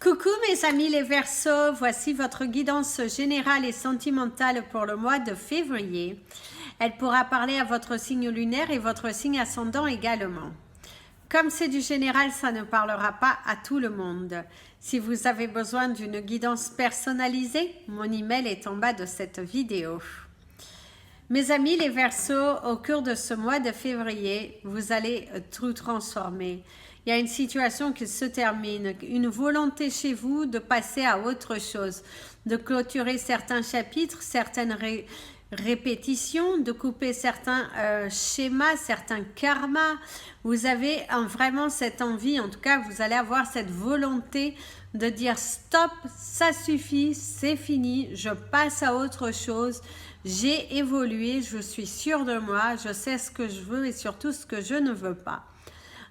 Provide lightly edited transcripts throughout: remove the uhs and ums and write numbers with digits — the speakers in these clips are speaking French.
Coucou mes amis les Verseaux, voici votre guidance générale et sentimentale pour le mois de février. Elle pourra parler à votre signe lunaire et votre signe ascendant également. Comme c'est du général, ça ne parlera pas à tout le monde. Si vous avez besoin d'une guidance personnalisée, mon email est en bas de cette vidéo. Mes amis les Verseaux, au cours de ce mois de février, vous allez tout transformer. Il y a une situation qui se termine, une volonté chez vous de passer à autre chose, de clôturer certains chapitres, certaines répétitions, de couper certains schémas, certains karmas. Vous avez vraiment cette envie, en tout cas vous allez avoir cette volonté de dire stop, ça suffit, c'est fini, je passe à autre chose. J'ai évolué, je suis sûre de moi, je sais ce que je veux et surtout ce que je ne veux pas.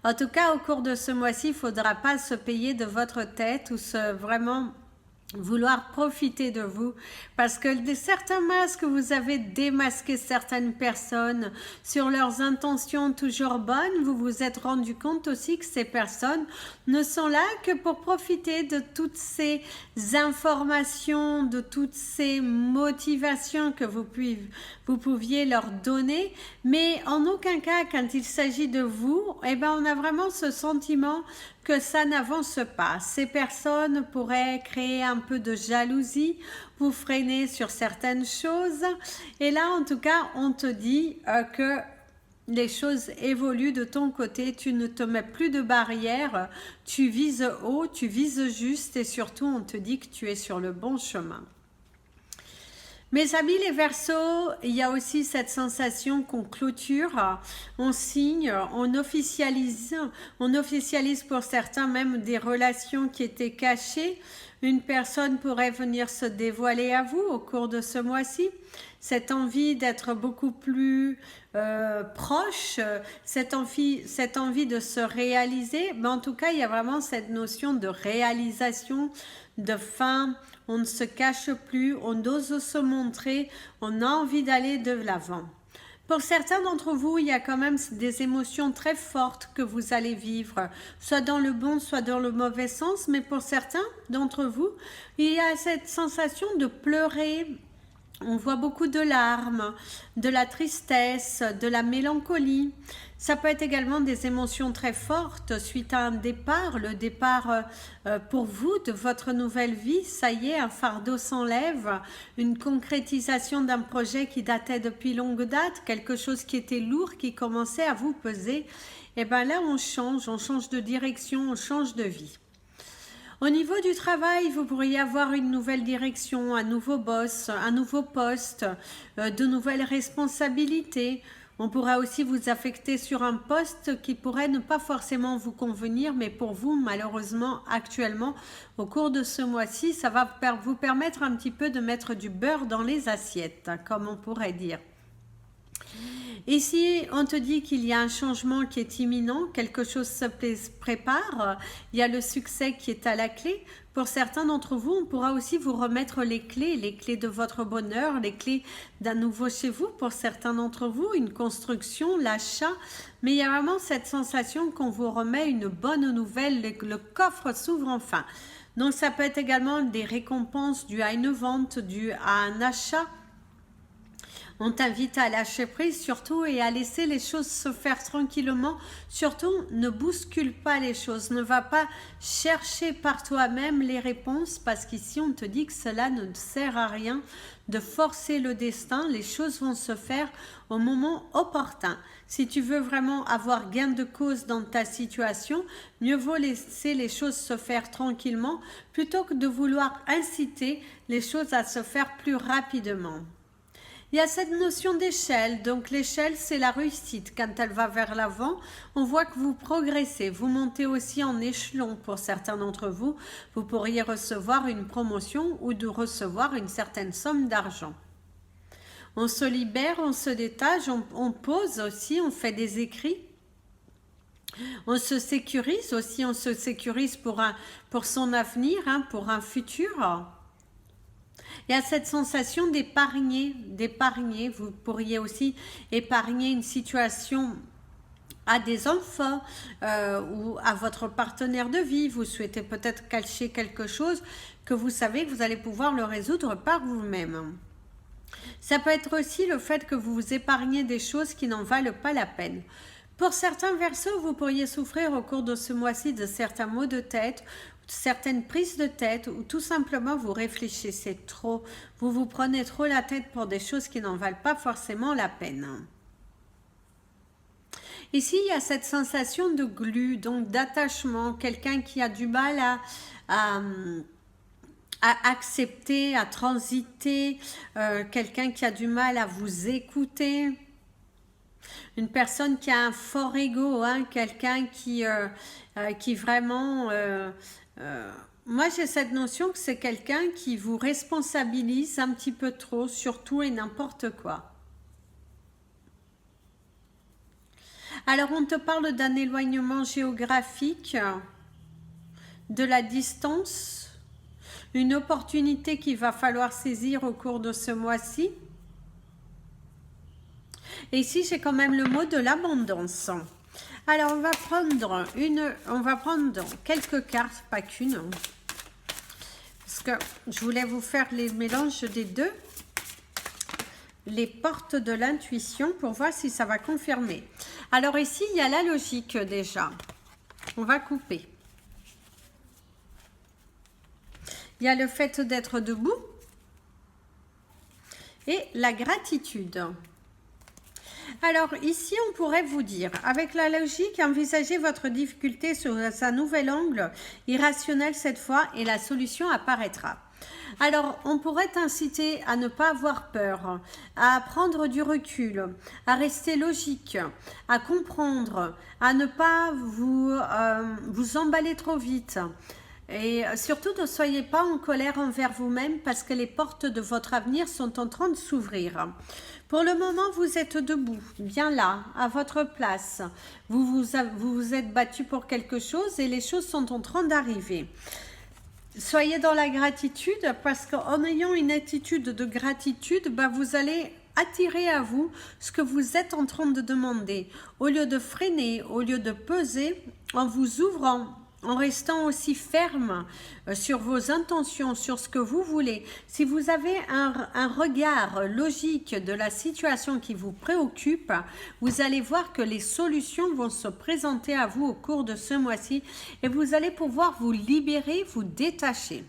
En tout cas, au cours de ce mois-ci, il ne faudra pas se payer de votre tête ou vraiment vouloir profiter de vous parce que certains masques, vous avez démasqué certaines personnes sur leurs intentions toujours bonnes. Vous vous êtes rendu compte aussi que ces personnes ne sont là que pour profiter de toutes ces informations, de toutes ces motivations que vous pouviez leur donner, mais en aucun cas quand il s'agit de vous, eh ben on a vraiment ce sentiment que ça n'avance pas. Ces personnes pourraient créer un peu de jalousie, vous freiner sur certaines choses. Et là, en tout cas, on te dit que les choses évoluent de ton côté. Tu ne te mets plus de barrières. Tu vises haut, tu vises juste et surtout, on te dit que tu es sur le bon chemin. Mes amis les Verseaux, il y a aussi cette sensation qu'on clôture, on signe, on officialise pour certains même des relations qui étaient cachées. Une personne pourrait venir se dévoiler à vous au cours de ce mois-ci. Cette envie d'être beaucoup plus proche, cette envie de se réaliser, mais en tout cas il y a vraiment cette notion de réalisation, de fin. On ne se cache plus, on ose se montrer, on a envie d'aller de l'avant. Pour certains d'entre vous, il y a quand même des émotions très fortes que vous allez vivre, soit dans le bon, soit dans le mauvais sens, mais pour certains d'entre vous, il y a cette sensation de pleurer. On voit beaucoup de larmes, de la tristesse, de la mélancolie. Ça peut être également des émotions très fortes suite à un départ, le départ pour vous de votre nouvelle vie. Ça y est, un fardeau s'enlève, une concrétisation d'un projet qui datait depuis longue date, quelque chose qui était lourd, qui commençait à vous peser. Et bien là, on change de direction, on change de vie. Au niveau du travail, vous pourriez avoir une nouvelle direction, un nouveau boss, un nouveau poste, de nouvelles responsabilités. On pourra aussi vous affecter sur un poste qui pourrait ne pas forcément vous convenir, mais pour vous, malheureusement, actuellement, au cours de ce mois-ci, ça va vous permettre un petit peu de mettre du beurre dans les assiettes, comme on pourrait dire. Ici, on te dit qu'il y a un changement qui est imminent, quelque chose se prépare, il y a le succès qui est à la clé. Pour certains d'entre vous, on pourra aussi vous remettre les clés de votre bonheur, les clés d'un nouveau chez vous. Pour certains d'entre vous, une construction, l'achat, mais il y a vraiment cette sensation qu'on vous remet une bonne nouvelle, le coffre s'ouvre enfin. Donc ça peut être également des récompenses dues à une vente, dues à un achat. On t'invite à lâcher prise surtout et à laisser les choses se faire tranquillement. Surtout, ne bouscule pas les choses. Ne va pas chercher par toi-même les réponses parce qu'ici, on te dit que cela ne sert à rien de forcer le destin. Les choses vont se faire au moment opportun. Si tu veux vraiment avoir gain de cause dans ta situation, mieux vaut laisser les choses se faire tranquillement plutôt que de vouloir inciter les choses à se faire plus rapidement. Il y a cette notion d'échelle, donc l'échelle c'est la réussite, quand elle va vers l'avant, on voit que vous progressez, vous montez aussi en échelon pour certains d'entre vous, vous pourriez recevoir une promotion ou de recevoir une certaine somme d'argent. On se libère, on se détache, on pose aussi, on fait des écrits. On se sécurise aussi, on se sécurise pour son avenir, pour un futur. Il y a cette sensation d'épargner. Vous pourriez aussi épargner une situation à des enfants ou à votre partenaire de vie. Vous souhaitez peut-être cacher quelque chose que vous savez que vous allez pouvoir le résoudre par vous-même. Ça peut être aussi le fait que vous vous épargnez des choses qui n'en valent pas la peine. Pour certains Verseaux, vous pourriez souffrir au cours de ce mois-ci de certains maux de tête, certaines prises de tête, ou tout simplement vous réfléchissez trop, vous vous prenez trop la tête pour des choses qui n'en valent pas forcément la peine. Ici, il y a cette sensation de glu, donc d'attachement, quelqu'un qui a du mal à accepter, à transiter, quelqu'un qui a du mal à vous écouter, une personne qui a un fort ego, hein, quelqu'un qui vraiment... moi, j'ai cette notion que c'est quelqu'un qui vous responsabilise un petit peu trop sur tout et n'importe quoi. Alors, on te parle d'un éloignement géographique, de la distance, une opportunité qu'il va falloir saisir au cours de ce mois-ci. Et ici, j'ai quand même le mot de l'abondance. Alors, on va prendre quelques cartes, pas qu'une, parce que je voulais vous faire les mélanges des deux, les portes de l'intuition, pour voir si ça va confirmer. Alors ici, il y a la logique déjà. On va couper. Il y a le fait d'être debout et la gratitude. Alors ici, on pourrait vous dire, avec la logique, envisagez votre difficulté sous un nouvel angle, irrationnel cette fois, et la solution apparaîtra. Alors, on pourrait t'inciter à ne pas avoir peur, à prendre du recul, à rester logique, à comprendre, à ne pas vous emballer trop vite. Et surtout, ne soyez pas en colère envers vous-même parce que les portes de votre avenir sont en train de s'ouvrir. Pour le moment, vous êtes debout, bien là, à votre place. Vous vous êtes battu pour quelque chose et les choses sont en train d'arriver. Soyez dans la gratitude parce qu'en ayant une attitude de gratitude, vous allez attirer à vous ce que vous êtes en train de demander. Au lieu de freiner, au lieu de peser, en vous ouvrant, en restant aussi ferme sur vos intentions, sur ce que vous voulez. Si vous avez un regard logique de la situation qui vous préoccupe, vous allez voir que les solutions vont se présenter à vous au cours de ce mois-ci et vous allez pouvoir vous libérer, vous détacher.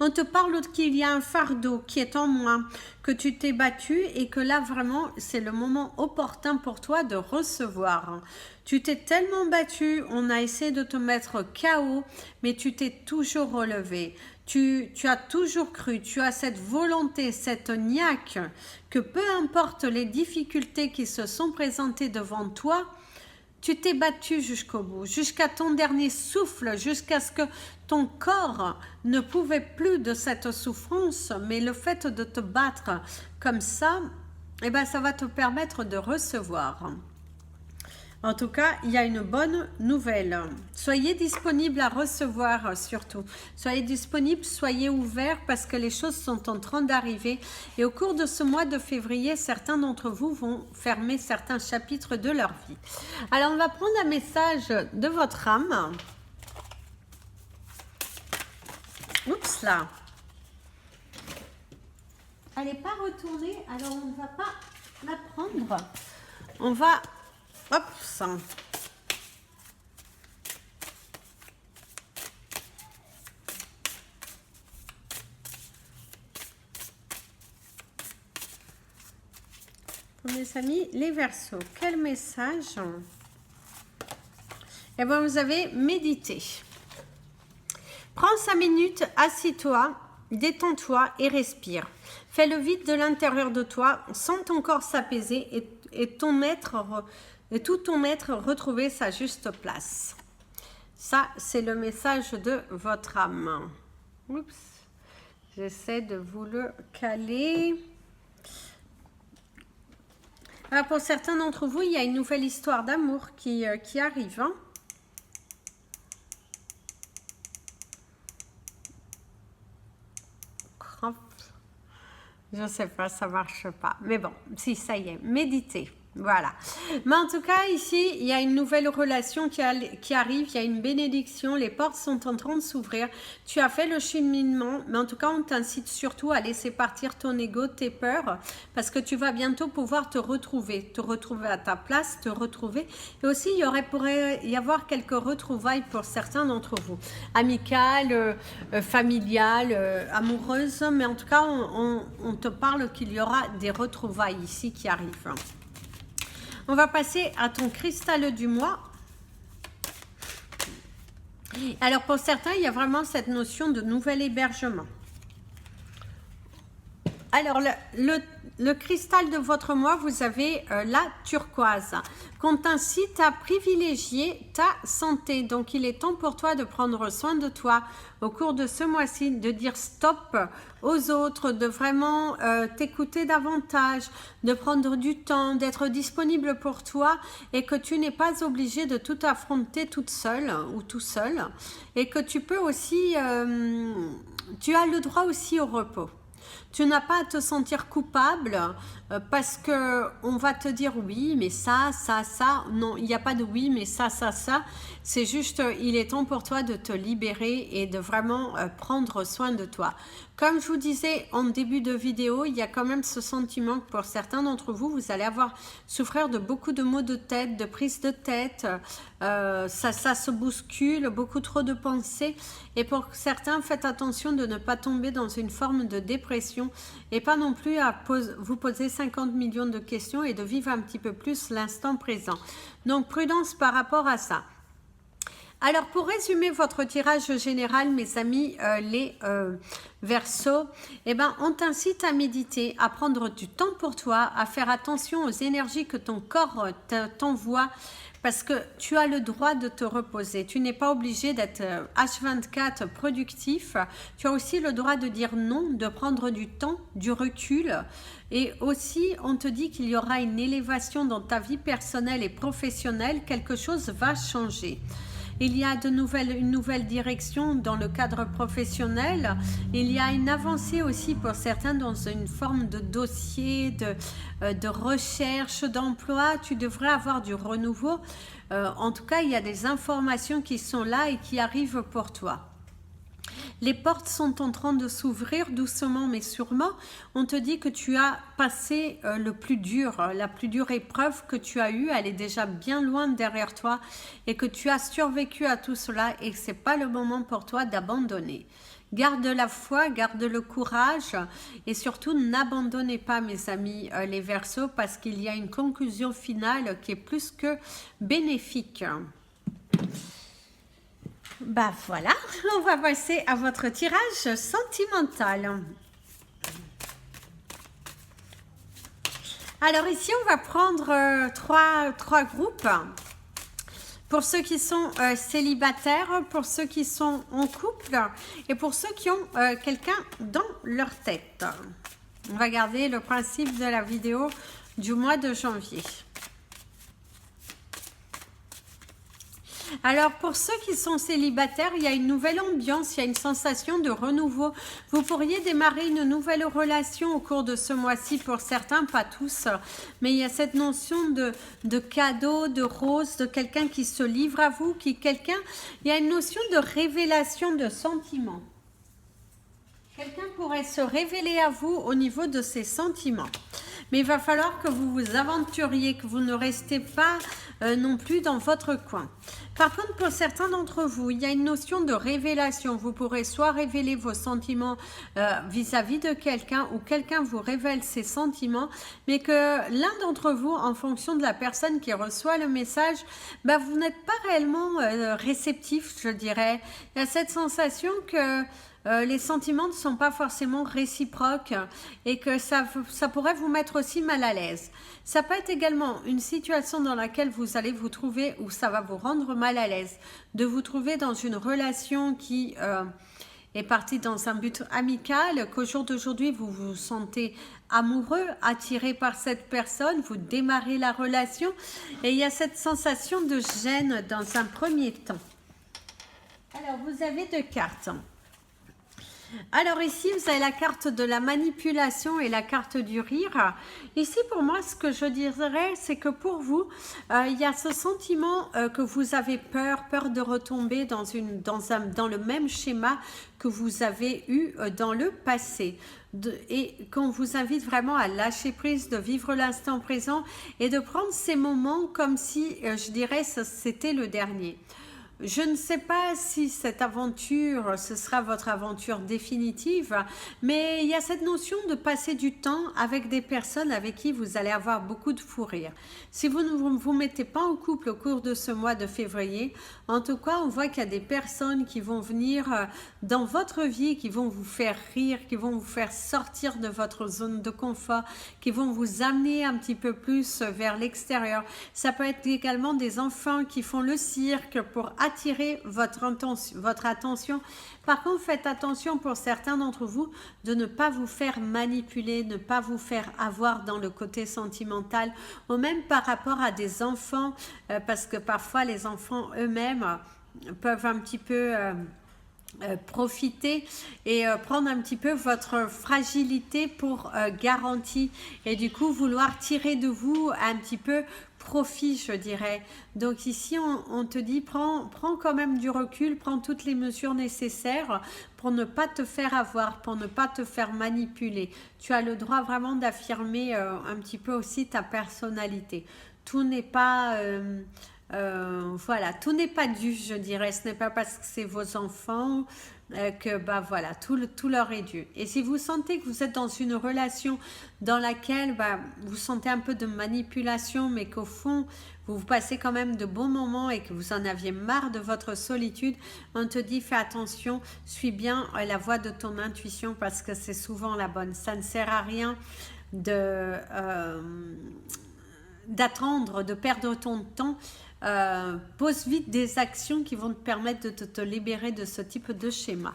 On te parle qu'il y a un fardeau qui est en moins, que tu t'es battu et que là vraiment c'est le moment opportun pour toi de recevoir. Tu t'es tellement battu, on a essayé de te mettre KO, mais tu t'es toujours relevé. Tu as toujours cru, tu as cette volonté, cette niaque, que peu importe les difficultés qui se sont présentées devant toi, tu t'es battu jusqu'au bout, jusqu'à ton dernier souffle, jusqu'à ce que ton corps ne pouvait plus de cette souffrance, mais le fait de te battre comme ça, ça va te permettre de recevoir. En tout cas, il y a une bonne nouvelle. Soyez disponible à recevoir surtout. Soyez disponible, soyez ouvert parce que les choses sont en train d'arriver. Et au cours de ce mois de février, certains d'entre vous vont fermer certains chapitres de leur vie. Alors, on va prendre un message de votre âme. Oups là. Elle n'est pas retournée, alors on ne va pas la prendre. On va... Hop, ça. Pour mes amis, les Verseaux, quel message? Eh bien, vous avez médité. Prends 5 minutes, assis-toi, détends-toi et respire. Fais le vide de l'intérieur de toi, sens ton corps s'apaiser et tout ton être retrouver sa juste place. Ça, c'est le message de votre âme. Oups, j'essaie de vous le caler. Alors, pour certains d'entre vous, il y a une nouvelle histoire d'amour qui arrive. Hein. Je ne sais pas, ça ne marche pas. Mais bon, si, ça y est, méditez. Voilà. Mais en tout cas, ici, il y a une nouvelle relation qui arrive, il y a une bénédiction, les portes sont en train de s'ouvrir. Tu as fait le cheminement, mais en tout cas, on t'incite surtout à laisser partir ton ego, tes peurs, parce que tu vas bientôt pouvoir te retrouver à ta place, te retrouver. Et aussi, pourrait y avoir quelques retrouvailles pour certains d'entre vous, amicales, familiales, amoureuses, mais en tout cas, on te parle qu'il y aura des retrouvailles ici qui arrivent. On va passer à ton cristal du mois. Alors pour certains, il y a vraiment cette notion de nouvel hébergement. Alors le cristal de votre mois, vous avez la turquoise, qu'on t'incite à privilégier ta santé. Donc il est temps pour toi de prendre soin de toi au cours de ce mois-ci, de dire stop aux autres, de vraiment t'écouter davantage, de prendre du temps, d'être disponible pour toi et que tu n'es pas obligé de tout affronter toute seule ou tout seul, et que tu peux aussi, tu as le droit aussi au repos. Tu n'as pas à te sentir coupable parce que on va te dire oui, mais ça. Non, il n'y a pas de oui, mais ça. C'est juste, il est temps pour toi de te libérer et de vraiment prendre soin de toi. Comme je vous disais en début de vidéo, il y a quand même ce sentiment que pour certains d'entre vous, vous allez souffrir de beaucoup de maux de tête, de prise de tête, ça se bouscule, beaucoup trop de pensées. Et pour certains, faites attention de ne pas tomber dans une forme de dépression et pas non plus à vous poser 50 millions de questions et de vivre un petit peu plus l'instant présent. Donc prudence par rapport à ça. Alors pour résumer votre tirage général, mes amis, les Verseaux, on t'incite à méditer, à prendre du temps pour toi, à faire attention aux énergies que ton corps t'envoie, parce que tu as le droit de te reposer. Tu n'es pas obligé d'être H24 productif. Tu as aussi le droit de dire non, de prendre du temps, du recul. Et aussi, on te dit qu'il y aura une élévation dans ta vie personnelle et professionnelle. Quelque chose va changer. Il y a une nouvelle direction dans le cadre professionnel. Il y a une avancée aussi pour certains dans une forme de dossier, de recherche d'emploi. Tu devrais avoir du renouveau. En tout cas, il y a des informations qui sont là et qui arrivent pour toi. Les portes sont en train de s'ouvrir doucement mais sûrement. On te dit que tu as passé le plus dur, la plus dure épreuve que tu as eue, elle est déjà bien loin derrière toi et que tu as survécu à tout cela et que ce n'est pas le moment pour toi d'abandonner. Garde la foi, garde le courage et surtout n'abandonnez pas, mes amis les Verseaux, parce qu'il y a une conclusion finale qui est plus que bénéfique. Voilà, on va passer à votre tirage sentimental. Alors ici, on va prendre trois groupes. Pour ceux qui sont célibataires, pour ceux qui sont en couple et pour ceux qui ont quelqu'un dans leur tête. On va garder le principe de la vidéo du mois de janvier. Alors, pour ceux qui sont célibataires, il y a une nouvelle ambiance, il y a une sensation de renouveau. Vous pourriez démarrer une nouvelle relation au cours de ce mois-ci pour certains, pas tous. Mais il y a cette notion de cadeau, de rose, de quelqu'un qui se livre à vous, il y a une notion de révélation de sentiments. Quelqu'un pourrait se révéler à vous au niveau de ses sentiments. Mais il va falloir que vous vous aventuriez, que vous ne restez pas non plus dans votre coin. Par contre, pour certains d'entre vous, il y a une notion de révélation. Vous pourrez soit révéler vos sentiments vis-à-vis de quelqu'un ou quelqu'un vous révèle ses sentiments, mais que l'un d'entre vous, en fonction de la personne qui reçoit le message, vous n'êtes pas réellement réceptif, je dirais. Il y a cette sensation que les sentiments ne sont pas forcément réciproques et que ça pourrait vous mettre aussi mal à l'aise. Ça peut être également une situation dans laquelle vous allez vous trouver, où ça va vous rendre mal à l'aise, de vous trouver dans une relation qui est partie dans un but amical, qu'au jour d'aujourd'hui vous vous sentez amoureux, attiré par cette personne, vous démarrez la relation et il y a cette sensation de gêne dans un premier temps. Alors vous avez deux cartes. Alors ici, vous avez la carte de la manipulation et la carte du rire. Ici, pour moi, ce que je dirais, c'est que pour vous, il y a ce sentiment que vous avez peur de retomber dans le même schéma que vous avez eu dans le passé. Et qu'on vous invite vraiment à lâcher prise, de vivre l'instant présent et de prendre ces moments comme si, je dirais, c'était le dernier. Je ne sais pas si cette aventure, ce sera votre aventure définitive, mais il y a cette notion de passer du temps avec des personnes avec qui vous allez avoir beaucoup de fou rire. Si vous ne vous mettez pas en couple au cours de ce mois de février, en tout cas, on voit qu'il y a des personnes qui vont venir dans votre vie, qui vont vous faire rire, qui vont vous faire sortir de votre zone de confort, qui vont vous amener un petit peu plus vers l'extérieur. Ça peut être également des enfants qui font le cirque pour attirer votre attention. Par contre, faites attention pour certains d'entre vous de ne pas vous faire manipuler, ne pas vous faire avoir dans le côté sentimental, ou même par rapport à des enfants, parce que parfois les enfants eux-mêmes peuvent un petit peu profiter et prendre un petit peu votre fragilité pour garantie et du coup vouloir tirer de vous un petit peu profit, je dirais. Donc ici on te dit prends quand même du recul, prends toutes les mesures nécessaires pour ne pas te faire avoir, pour ne pas te faire manipuler. Tu as le droit vraiment d'affirmer un petit peu aussi ta personnalité. Tout n'est pas voilà, tout n'est pas dû, je dirais. Ce n'est pas parce que c'est vos enfants que bah voilà, tout leur est dû. Et si vous sentez que vous êtes dans une relation dans laquelle vous sentez un peu de manipulation, mais qu'au fond vous passez quand même de bons moments et que vous en aviez marre de votre solitude, on te dit fais attention, suis bien la voix de ton intuition parce que c'est souvent la bonne. Ça ne sert à rien d'attendre, de perdre ton temps. Pose vite des actions qui vont te permettre de te libérer de ce type de schéma.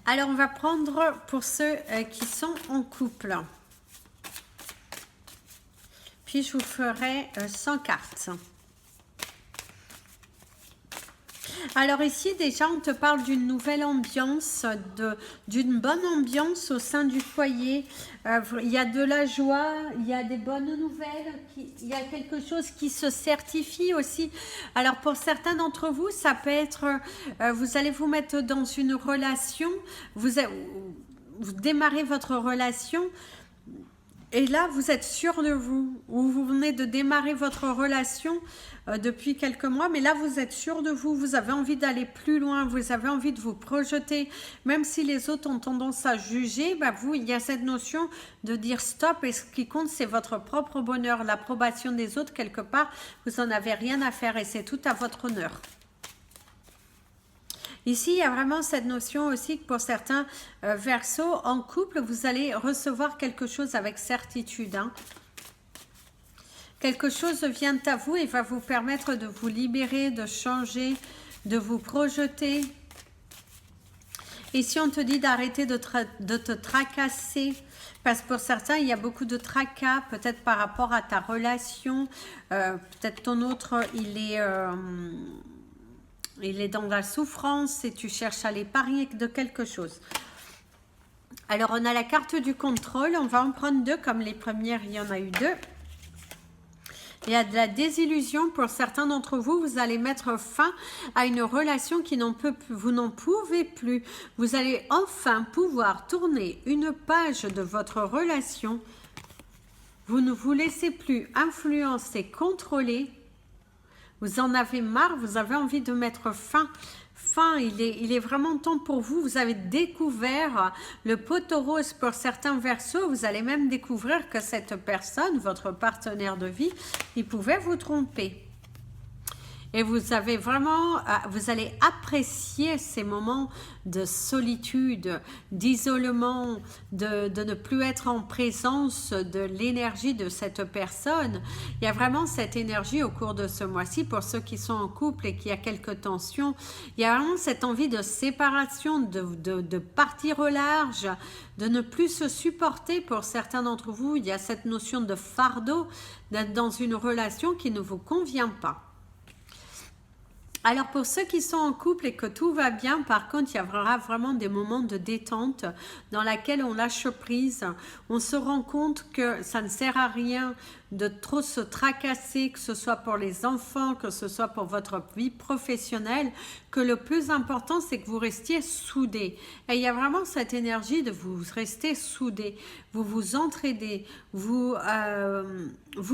Alors on va prendre pour ceux qui sont en couple. Puis je vous ferai 100 cartes. Alors ici déjà on te parle d'une nouvelle ambiance, d'une bonne ambiance au sein du foyer. Il y a de la joie, il y a des bonnes nouvelles, il y a quelque chose qui se certifie aussi. Alors pour certains d'entre vous, ça peut être, vous allez vous mettre dans une relation, vous démarrez votre relation. Et là, vous êtes sûr de vous, ou vous venez de démarrer votre relation depuis quelques mois, mais là, vous êtes sûr de vous, vous avez envie d'aller plus loin, vous avez envie de vous projeter, même si les autres ont tendance à juger, vous, il y a cette notion de dire stop, et ce qui compte, c'est votre propre bonheur, l'approbation des autres, quelque part, vous n'en avez rien à faire, et c'est tout à votre honneur. Ici, il y a vraiment cette notion aussi que pour certains Verseaux, en couple, vous allez recevoir quelque chose avec certitude. Quelque chose vient à vous et va vous permettre de vous libérer, de changer, de vous projeter. Et si on te dit d'arrêter de te tracasser, parce que pour certains, il y a beaucoup de tracas, peut-être par rapport à ta relation, peut-être ton autre, il est dans la souffrance et tu cherches à l'épargner de quelque chose. Alors, on a la carte du contrôle. On va en prendre deux. Comme les premières, il y en a eu deux. Il y a de la désillusion. Pour certains d'entre vous, vous allez mettre fin à une relation vous n'en pouvez plus. Vous allez enfin pouvoir tourner une page de votre relation. Vous ne vous laissez plus influencer, contrôler. Vous en avez marre, vous avez envie de mettre fin. Il est vraiment temps pour vous. Vous avez découvert le poteau rose pour certains Verseaux. Vous allez même découvrir que cette personne, votre partenaire de vie, il pouvait vous tromper. Et vous allez apprécier ces moments de solitude, d'isolement, de ne plus être en présence de l'énergie de cette personne. Il y a vraiment cette énergie au cours de ce mois-ci pour ceux qui sont en couple et qui a quelques tensions. Il y a vraiment cette envie de séparation, de partir au large, de ne plus se supporter pour certains d'entre vous. Il y a cette notion de fardeau, d'être dans une relation qui ne vous convient pas. Alors pour ceux qui sont en couple et que tout va bien, par contre, il y aura vraiment des moments de détente dans laquelle on lâche prise. On se rend compte que ça ne sert à rien de trop se tracasser, que ce soit pour les enfants, que ce soit pour votre vie professionnelle, que le plus important, c'est que vous restiez soudés. Et il y a vraiment cette énergie de vous rester soudés, vous vous entraidez, vous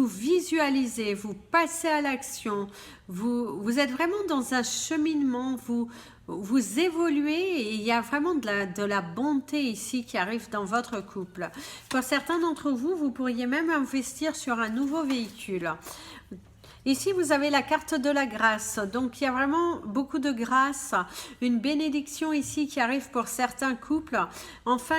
visualisez, vous passez à l'action, vous êtes vraiment dans un cheminement, vous évoluez et il y a vraiment de la bonté ici qui arrive dans votre couple. Pour certains d'entre vous, vous pourriez même investir sur un nouveau véhicule. Ici, vous avez la carte de la grâce. Donc, il y a vraiment beaucoup de grâce. Une bénédiction ici qui arrive pour certains couples. Enfin,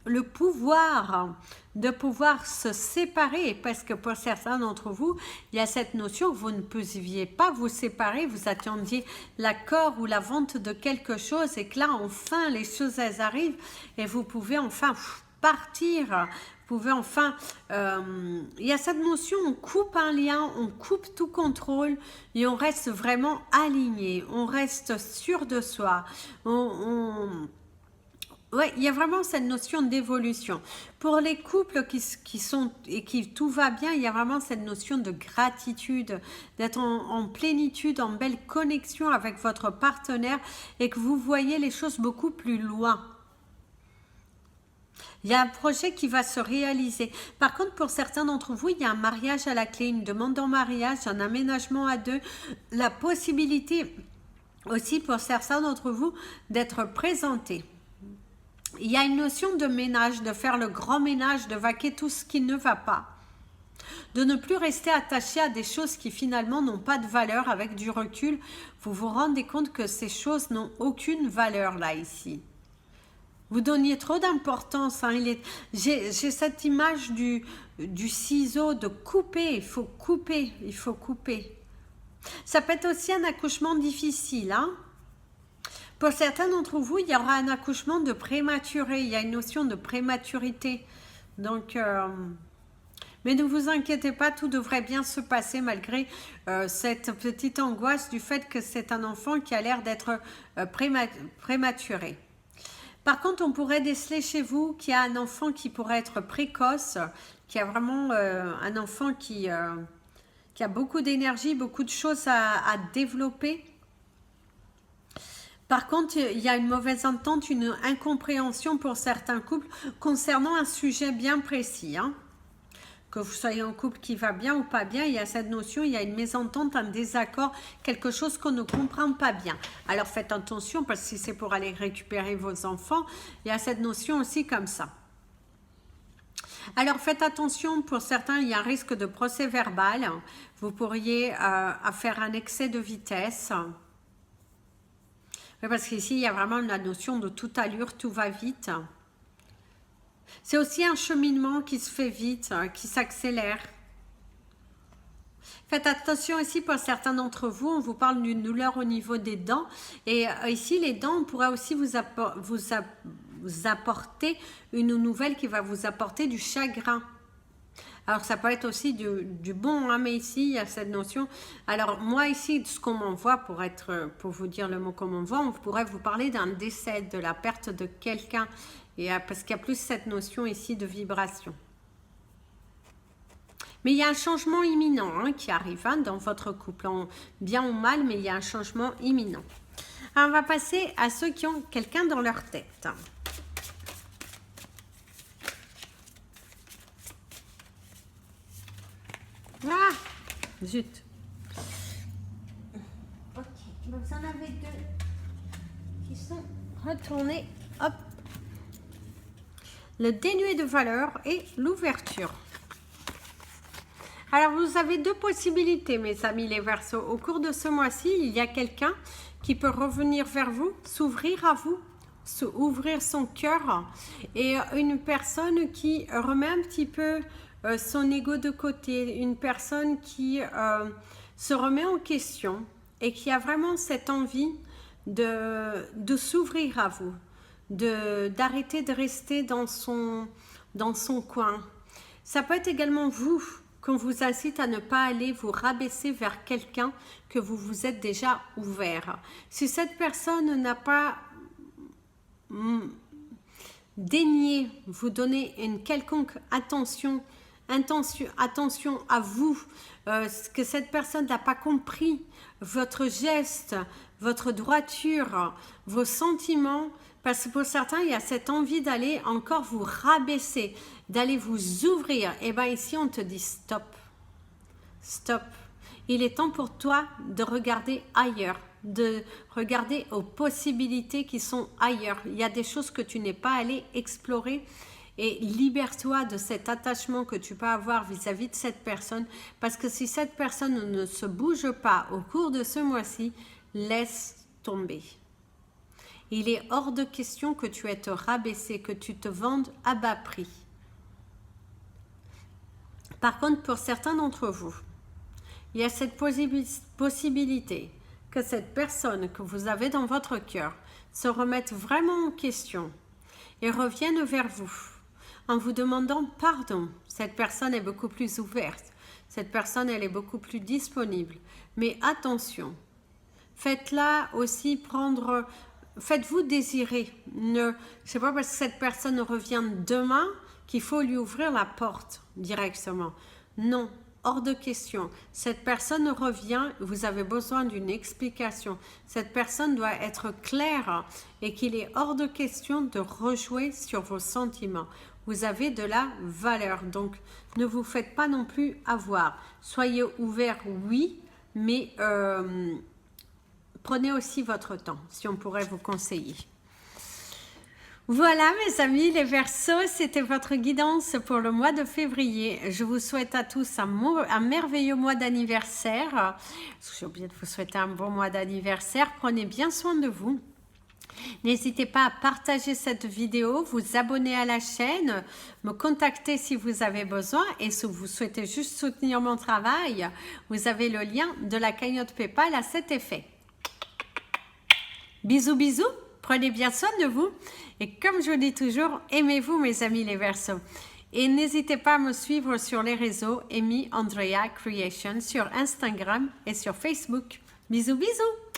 le pouvoir de pouvoir se séparer, parce que pour certains d'entre vous, il y a cette notion que vous ne pouviez pas vous séparer, vous attendiez l'accord ou la vente de quelque chose et que là, enfin, les choses, elles arrivent et vous pouvez enfin partir, vous pouvez enfin... il y a cette notion, on coupe un lien, on coupe tout contrôle et on reste vraiment aligné, on reste sûr de soi, ouais, il y a vraiment cette notion d'évolution. Pour les couples qui sont et qui tout va bien, il y a vraiment cette notion de gratitude, d'être en plénitude, en belle connexion avec votre partenaire et que vous voyez les choses beaucoup plus loin. Il y a un projet qui va se réaliser. Par contre, pour certains d'entre vous, il y a un mariage à la clé, une demande en mariage, un aménagement à deux, la possibilité aussi pour certains d'entre vous d'être présentés. Il y a une notion de ménage, de faire le grand ménage, de vaquer tout ce qui ne va pas. De ne plus rester attaché à des choses qui finalement n'ont pas de valeur. Avec du recul, vous vous rendez compte que ces choses n'ont aucune valeur là, ici. Vous donniez trop d'importance. Hein. J'ai cette image du ciseau, de couper. Il faut couper, il faut couper. Ça peut être aussi un accouchement difficile, hein. Pour certains d'entre vous, il y aura un accouchement de prématuré. Il y a une notion de prématurité. Donc, mais ne vous inquiétez pas, tout devrait bien se passer malgré cette petite angoisse du fait que c'est un enfant qui a l'air d'être prématuré. Par contre, on pourrait déceler chez vous qu'il y a un enfant qui pourrait être précoce, qui a vraiment un enfant qui a beaucoup d'énergie, beaucoup de choses à développer. Par contre, il y a une mauvaise entente, une incompréhension pour certains couples concernant un sujet bien précis. Hein. Que vous soyez en couple qui va bien ou pas bien, il y a cette notion, il y a une mésentente, un désaccord, quelque chose qu'on ne comprend pas bien. Alors faites attention parce que si c'est pour aller récupérer vos enfants, il y a cette notion aussi comme ça. Alors faites attention, pour certains, il y a un risque de procès verbal. Vous pourriez faire un excès de vitesse. Parce qu'ici, il y a vraiment la notion de toute allure, tout va vite. C'est aussi un cheminement qui se fait vite, qui s'accélère. Faites attention ici pour certains d'entre vous, on vous parle d'une douleur au niveau des dents. Et ici, les dents, on pourrait aussi vous apporter une nouvelle qui va vous apporter du chagrin. Alors, ça peut être aussi du bon, hein, mais ici, il y a cette notion. Alors, moi, ici, ce qu'on m'envoie, pour vous dire le mot qu'on m'envoie, on pourrait vous parler d'un décès, de la perte de quelqu'un, parce qu'il y a plus cette notion ici de vibration. Mais il y a un changement imminent hein, qui arrive hein, dans votre couple, bien ou mal, mais il y a un changement imminent. Alors, on va passer à ceux qui ont quelqu'un dans leur tête. Ah, zut. Ok, donc vous en avez deux qui sont retournés. Hop. Le dénué de valeur et l'ouverture. Alors, vous avez deux possibilités, mes amis les Verseaux. Au cours de ce mois-ci, il y a quelqu'un qui peut revenir vers vous, s'ouvrir à vous, ouvrir son cœur. Et une personne qui remet un petit peu son ego de côté, une personne qui se remet en question et qui a vraiment cette envie de s'ouvrir à vous, d'arrêter de rester dans son coin. Ça peut être également vous qu'on vous incite à ne pas aller vous rabaisser vers quelqu'un que vous vous êtes déjà ouvert. Si cette personne n'a pas daigné vous donner une quelconque attention à vous, que cette personne n'a pas compris votre geste, votre droiture, vos sentiments, parce que pour certains, il y a cette envie d'aller encore vous rabaisser, d'aller vous ouvrir. Et bien ici, on te dit stop. Stop. Il est temps pour toi de regarder ailleurs, de regarder aux possibilités qui sont ailleurs. Il y a des choses que tu n'es pas allé explorer et libère-toi de cet attachement que tu peux avoir vis-à-vis de cette personne, parce que si cette personne ne se bouge pas au cours de ce mois-ci, laisse tomber. Il est hors de question que tu aies te rabaisser, que tu te vendes à bas prix. Par contre, pour certains d'entre vous, il y a cette possibilité que cette personne que vous avez dans votre cœur se remette vraiment en question et revienne vers vous en vous demandant pardon. Cette personne est beaucoup plus ouverte. Cette personne, elle est beaucoup plus disponible. Mais attention, faites-la aussi prendre... Faites-vous désirer. C'est pas parce que cette personne revient demain qu'il faut lui ouvrir la porte directement. Non, hors de question. Cette personne revient, vous avez besoin d'une explication. Cette personne doit être claire et qu'il est hors de question de rejouer sur vos sentiments. Vous avez de la valeur, donc ne vous faites pas non plus avoir. Soyez ouverts, oui, mais prenez aussi votre temps, si on pourrait vous conseiller. Voilà mes amis les Verseaux, c'était votre guidance pour le mois de février. Je vous souhaite à tous un merveilleux mois d'anniversaire. J'ai oublié de vous souhaiter un bon mois d'anniversaire. Prenez bien soin de vous. N'hésitez pas à partager cette vidéo, vous abonner à la chaîne, me contacter si vous avez besoin et si vous souhaitez juste soutenir mon travail, vous avez le lien de la cagnotte PayPal à cet effet. Bisous, bisous, prenez bien soin de vous et comme je vous dis toujours, aimez-vous mes amis les Verseaux. Et n'hésitez pas à me suivre sur les réseaux Amy Andrea Creation sur Instagram et sur Facebook. Bisous, bisous.